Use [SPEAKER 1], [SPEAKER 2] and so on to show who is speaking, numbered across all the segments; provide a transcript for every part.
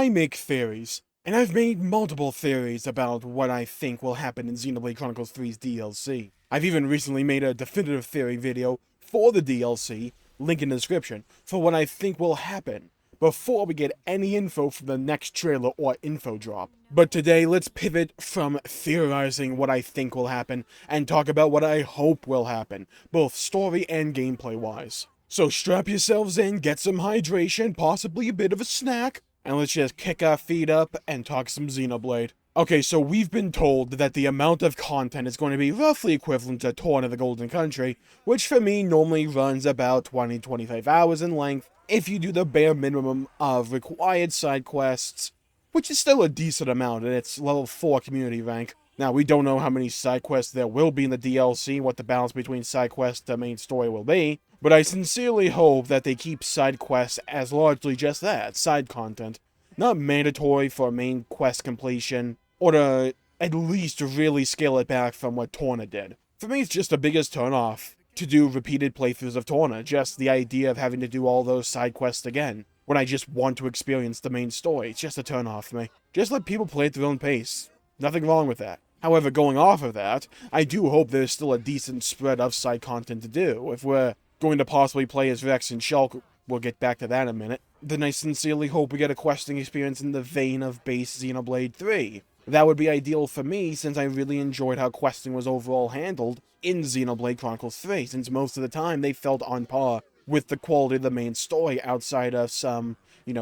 [SPEAKER 1] I make theories, and I've made multiple theories about what I think will happen in Xenoblade Chronicles 3's DLC. I've even recently made a definitive theory video for the DLC, link in the description, for what I think will happen, before we get any info from the next trailer or info drop. But today, let's pivot from theorizing what I think will happen, and talk about what I hope will happen, both story and gameplay-wise. So strap yourselves in, get some hydration, possibly a bit of a snack, and let's just kick our feet up and talk some Xenoblade. Okay, so we've been told that the amount of content is going to be roughly equivalent to Torn of the Golden Country, which for me normally runs about 20-25 hours in length if you do the bare minimum of required side quests, which is still a decent amount at its level 4 community rank. Now, we don't know how many side quests there will be in the DLC, what the balance between side quests and the main story will be, but I sincerely hope that they keep side quests as largely just that, side content, not mandatory for main quest completion, or to at least really scale it back from what Torna did. For me, it's just the biggest turnoff to do repeated playthroughs of Torna, just the idea of having to do all those side quests again, when I just want to experience the main story. It's just a turnoff for me. Just let people play at their own pace. Nothing wrong with that. However, going off of that, I do hope there's still a decent spread of side content to do. If we're going to possibly play as Vex and Shulk, we'll get back to that in a minute, then I sincerely hope we get a questing experience in the vein of base Xenoblade 3. That would be ideal for me, since I really enjoyed how questing was overall handled in Xenoblade Chronicles 3, since most of the time they felt on par with the quality of the main story outside of some,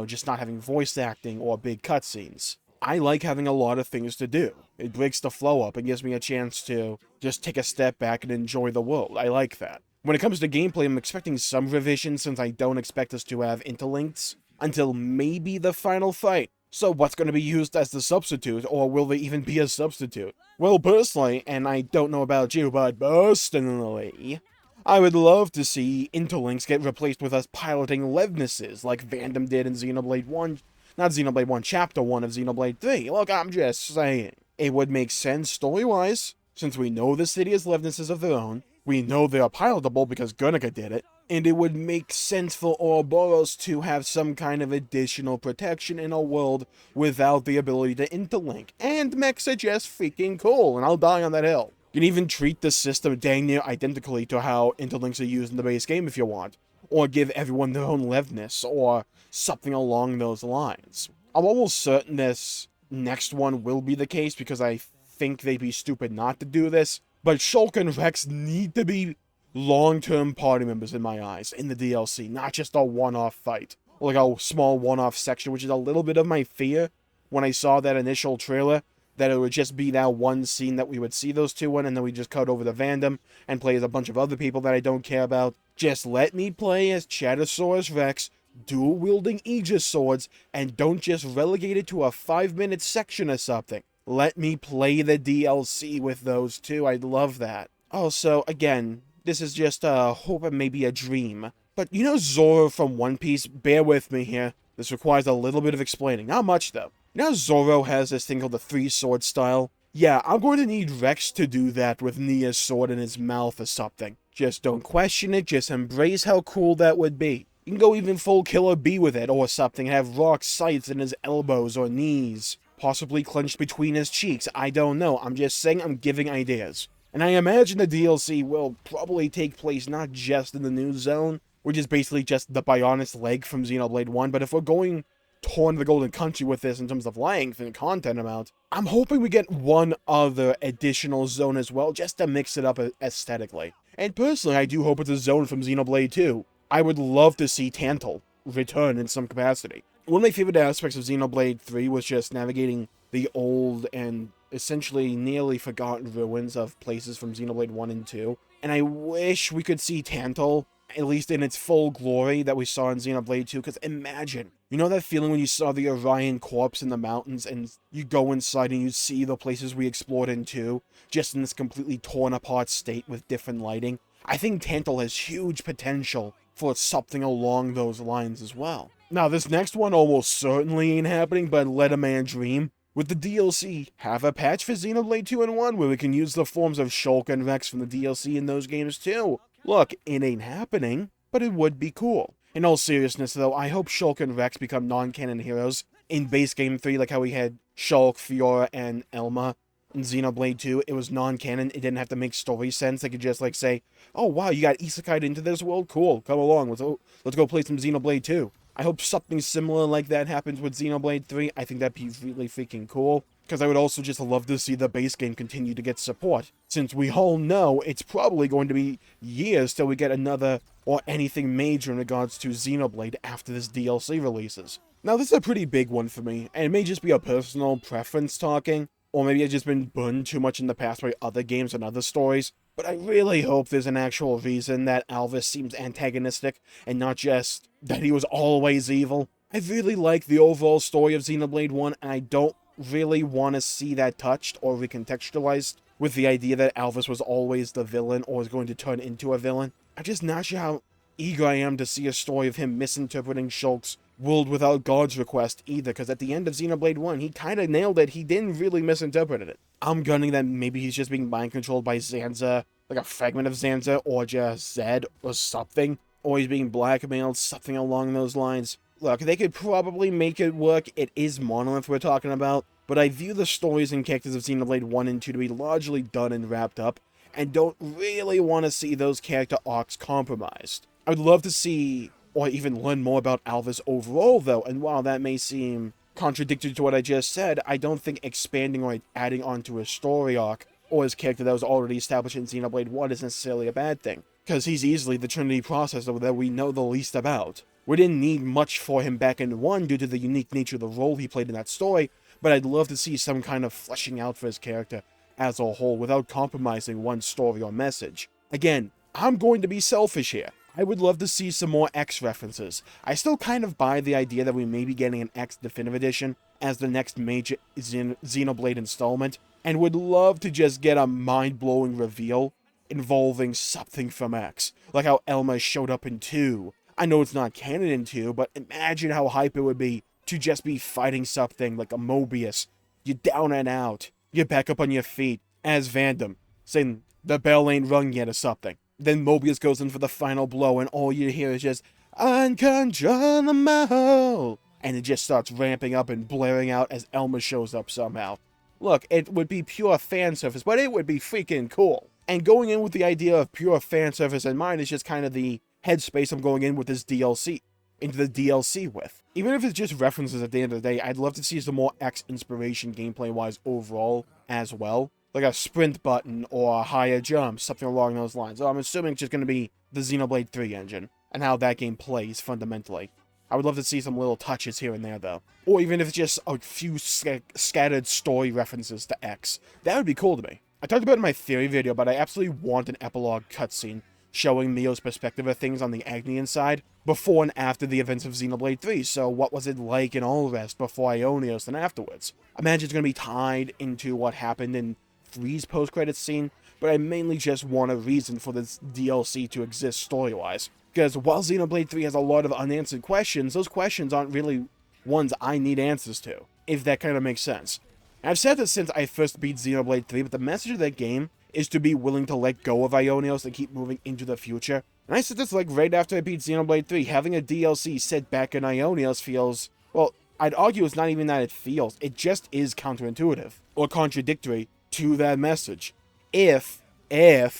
[SPEAKER 1] just not having voice acting or big cutscenes. I like having a lot of things to do. It breaks the flow up and gives me a chance to just take a step back and enjoy the world. I like that. When it comes to gameplay, I'm expecting some revisions, since I don't expect us to have interlinks until maybe the final fight. So what's going to be used as the substitute, or will there even be a substitute? Well, personally, and I don't know about you, but personally, I would love to see interlinks get replaced with us piloting Levnesses, like Vandom did in Xenoblade 1, not Xenoblade 1, Chapter 1 of Xenoblade 3. Look, I'm just saying. It would make sense story-wise, since we know the city has Levnesses of their own, we know they are pilotable because Guernica did it, and it would make sense for Ouroboros to have some kind of additional protection in a world without the ability to interlink. And mechs are just freaking cool, and I'll die on that hill. You can even treat the system dang near identically to how interlinks are used in the base game if you want, or give everyone their own Levness, or something along those lines. I'm almost certain this next one will be the case, because I think they'd be stupid not to do this, but Shulk and Rex need to be long-term party members in my eyes in the DLC, not just a one-off fight, like a small one-off section, which is a little bit of my fear when I saw that initial trailer, that it would just be that one scene that we would see those two in, and then we just cut over to Vandom and play as a bunch of other people that I don't care about. Just let me play as Chatosaurus Rex, dual-wielding Aegis swords, and don't just relegate it to a 5-minute section or something. Let me play the DLC with those two. I'd love that. Also, again, this is just a hope and maybe a dream, but you know Zoro from One Piece? Bear with me here. This requires a little bit of explaining. Not much, though. You know Zoro has this thing called the 3-sword style? Yeah, I'm going to need Rex to do that with Nia's sword in his mouth or something. Just don't question it, just embrace how cool that would be. You can go even full Killer Bee with it or something, and have rock sights in his elbows or knees, possibly clenched between his cheeks. I don't know. I'm just saying, I'm giving ideas. And I imagine the DLC will probably take place not just in the new zone, which is basically just the Bionis leg from Xenoblade 1, but if we're going Torn of the Golden Country with this in terms of length and content amount, I'm hoping we get one other additional zone as well, just to mix it up aesthetically. And personally, I do hope it's a zone from Xenoblade 2. I would love to see Tantal return in some capacity. One of my favorite aspects of Xenoblade 3 was just navigating the old and essentially nearly forgotten ruins of places from Xenoblade 1 and 2. And I wish we could see Tantal, at least in its full glory, that we saw in Xenoblade 2, because imagine, you know that feeling when you saw the Orion corpse in the mountains, and you go inside and you see the places we explored in 2, just in this completely torn apart state with different lighting? I think Tantal has huge potential for something along those lines as well. Now, this next one almost certainly ain't happening, but let a man dream. With the DLC, have a patch for Xenoblade 2 and 1 where we can use the forms of Shulk and Rex from the DLC in those games too. Look, it ain't happening, but it would be cool. In all seriousness though, I hope Shulk and Rex become non-canon heroes in base game 3, like how we had Shulk, Fiora, and Elma in Xenoblade 2. It was non-canon. It didn't have to make story sense. They could just, like, say, oh, wow, you got isekai'd into this world? Cool, come along. Let's go play some Xenoblade 2. I hope something similar like that happens with Xenoblade 3. I think that'd be really freaking cool. Because I would also just love to see the base game continue to get support. Since we all know it's probably going to be years till we get another or anything major in regards to Xenoblade after this DLC releases. Now, this is a pretty big one for me, and it may just be a personal preference talking, or maybe I've just been burned too much in the past by other games and other stories, but I really hope there's an actual reason that Alvis seems antagonistic, and not just that he was always evil. I really like the overall story of Xenoblade 1, and I don't really want to see that touched or recontextualized with the idea that Alvis was always the villain or is going to turn into a villain. I'm just not sure how eager I am to see a story of him misinterpreting Shulk's world without God's request either, because at the end of Xenoblade 1, he kind of nailed it. He didn't really misinterpret it. I'm gunning that maybe he's just being mind-controlled by Zanza, like a fragment of Zanza, or just Zed, or something. Or he's being blackmailed, something along those lines. Look, they could probably make it work. It is Monolith we're talking about, but I view the stories and characters of Xenoblade 1 and 2 to be largely done and wrapped up, and don't really want to see those character arcs compromised. I would love to see, or even learn more about Alvis overall, though, and while that may seem contradictory to what I just said, I don't think expanding or adding onto his story arc, or his character that was already established in Xenoblade 1 is necessarily a bad thing, because he's easily the Trinity processor that we know the least about. We didn't need much for him back in 1 due to the unique nature of the role he played in that story, but I'd love to see some kind of fleshing out for his character as a whole without compromising one story or message. Again, I'm going to be selfish here. I would love to see some more X references. I still kind of buy the idea that we may be getting an X Definitive Edition as the next major Xenoblade installment, and would love to just get a mind-blowing reveal involving something from X, like how Elma showed up in 2. I know it's not canon in 2, but imagine how hype it would be to just be fighting something like a Mobius. You're down and out. You're back up on your feet as Vandom, saying the bell ain't rung yet or something. Then Mobius goes in for the final blow, and all you hear is just, uncontrollable! And it just starts ramping up and blaring out as Elma shows up somehow. Look, it would be pure fan service, but it would be freaking cool. And going in with the idea of pure fan service in mind is just kind of the headspace I'm going in with this DLC, into the DLC with. Even if it's just references at the end of the day, I'd love to see some more X inspiration gameplay-wise overall as well. Like a sprint button or a higher jump, something along those lines. So I'm assuming it's just going to be the Xenoblade 3 engine and how that game plays fundamentally. I would love to see some little touches here and there, though. Or even if it's just a few scattered story references to X. That would be cool to me. I talked about it in my theory video, but I absolutely want an epilogue cutscene showing Mio's perspective of things on the Agnian side before and after the events of Xenoblade 3. So what was it like in all rest before Ionios and afterwards? I imagine it's going to be tied into what happened in 3's post-credits scene, but I mainly just want a reason for this DLC to exist story-wise. Because while Xenoblade 3 has a lot of unanswered questions, those questions aren't really ones I need answers to, if that kind of makes sense. And I've said this since I first beat Xenoblade 3, but the message of that game is to be willing to let go of Ionios and keep moving into the future. And I said this like right after I beat Xenoblade 3, having a DLC set back in Ionios feels, well, I'd argue it's not even that it feels, it just is counterintuitive, or contradictory to that message. If there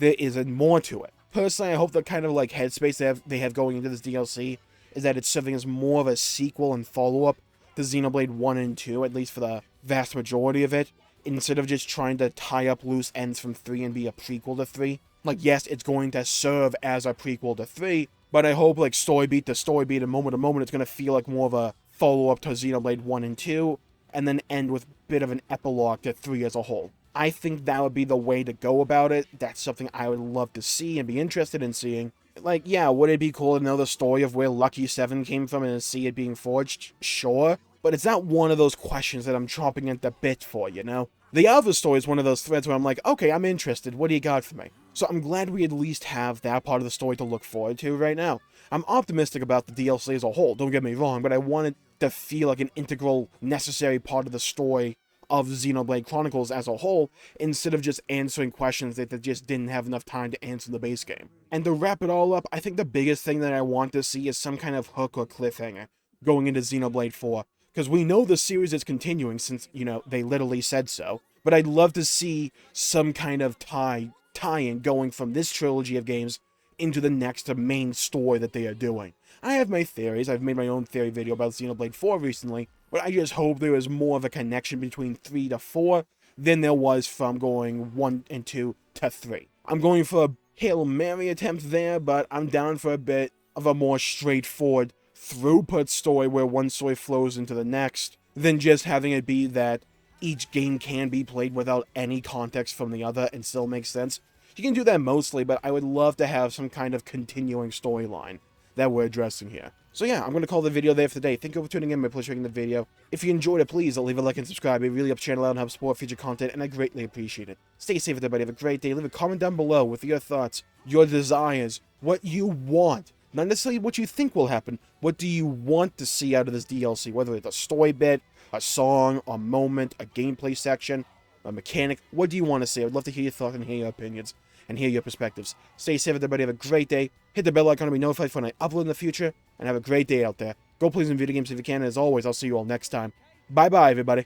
[SPEAKER 1] isn't more to it. Personally, I hope the kind of like headspace they have going into this DLC is that it's serving as more of a sequel and follow-up to Xenoblade 1 and 2, at least for the vast majority of it, instead of just trying to tie up loose ends from 3 and be a prequel to 3. Like, yes, it's going to serve as a prequel to 3, but I hope, like, story beat to story beat and moment to moment, it's going to feel like more of a follow-up to Xenoblade 1 and 2, and then end with a bit of an epilogue to 3 as a whole. I think that would be the way to go about it. That's something I would love to see and be interested in seeing. Like, yeah, would it be cool to know the story of where Lucky 7 came from and see it being forged? Sure. But it's not one of those questions that I'm chomping at the bit for, you know? The Alva story is one of those threads where I'm like, okay, I'm interested. What do you got for me? So I'm glad we at least have that part of the story to look forward to right now. I'm optimistic about the DLC as a whole, don't get me wrong, but I want it to feel like an integral, necessary part of the story of Xenoblade Chronicles as a whole, instead of just answering questions that they just didn't have enough time to answer in the base game. And to wrap it all up, I think the biggest thing that I want to see is some kind of hook or cliffhanger. going into Xenoblade 4. Because we know the series is continuing since, they literally said so. But I'd love to see some kind of tie-in going from this trilogy of games into the next main story that they are doing. I have my theories. I've made my own theory video about Xenoblade 4 recently, but I just hope there is more of a connection between 3 to 4 than there was from going 1 and 2 to 3. I'm going for a Hail Mary attempt there, but I'm down for a bit of a more straightforward throughput story where one story flows into the next, than just having it be that each game can be played without any context from the other and still make sense. You can do that mostly, but I would love to have some kind of continuing storyline that we're addressing here. So yeah, I'm going to call the video there for today. Thank you for tuning in, my pleasure making the video. If you enjoyed it, please leave a like and subscribe. It really helps the channel out and helps support future content, and I greatly appreciate it. Stay safe, everybody. Have a great day. Leave a comment down below with your thoughts, your desires, what you want. Not necessarily what you think will happen. What do you want to see out of this DLC? Whether it's a story bit, a song, a moment, a gameplay section, a mechanic. What do you want to see? I would love to hear your thoughts and hear your opinions and hear your perspectives. Stay safe, everybody. Have a great day. Hit the bell icon to be notified when I upload in the future. And have a great day out there. Go play some video games if you can. And as always, I'll see you all next time. Bye-bye, everybody.